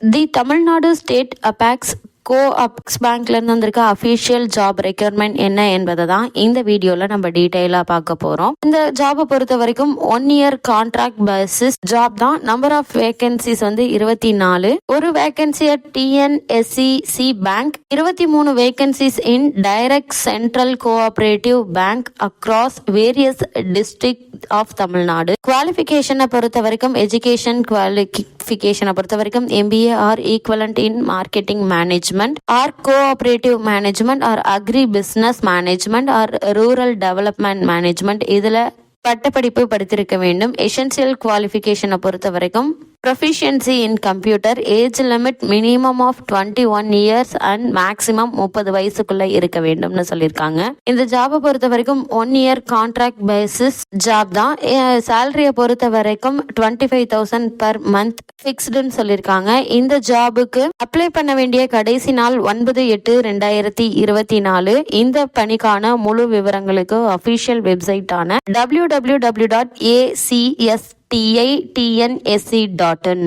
தி Tamil Nadu state Apex கோஆப்ஸ் பேங்க்ல இருந்து வந்திருக்க அஃபிஷியல் ஜாப் ரெக்யர்மெண்ட் என்ன என்பதை தான் இந்த வீடியோல நம்ம டீடைலா பார்க்க போறோம். இந்த ஜாபை பொறுத்த வரைக்கும் 1 year கான்ட்ராக்ட் பேசிஸ் ஜாப் தான். நம்பர் ஆஃப் வேகன்சிஸ் வந்து 24. ஒரு vacancy at TNSEC bank, 23 vacancies in direct central cooperative bank across various district of Tamil Nadu. குவாலிஃபிகேஷனை பொறுத்த வரைக்கும் எஜுகேஷன் குவாலிஃபிகேஷனை பொறுத்த வரைக்கும் MBA or equivalent in marketing management or cooperative management or agri business management or rural development management இதுல பட்டப்படிப்பு படித்திருக்க வேண்டும். எசென்சியல் குவாலிஃபிகேஷனை பொறுத்த வரைக்கும் proficiency in computer, age limit minimum of 21 years and maximum 30 வயசுக்குள்ள இருக்க வேண்டும்னு சொல்லியிருக்காங்க. இந்த ஜாபை பொறுத்த வரைக்கும் 1 year கான்ட்ராக்ட் பேசிஸ் ஜாப் தான். சேலரியை பொறுத்த வரைக்கும் 25,000 per month ஃபிக்ஸ்டுன்னு சொல்லியிருக்காங்க. இந்த ஜாபுக்கு அப்ளை பண்ண வேண்டிய கடைசி நாள் 9/8/2024. இந்த பணிக்கான முழு விவரங்களுக்கு அபிஷியல் வெப்சைட்டான www.acstigtnsc.in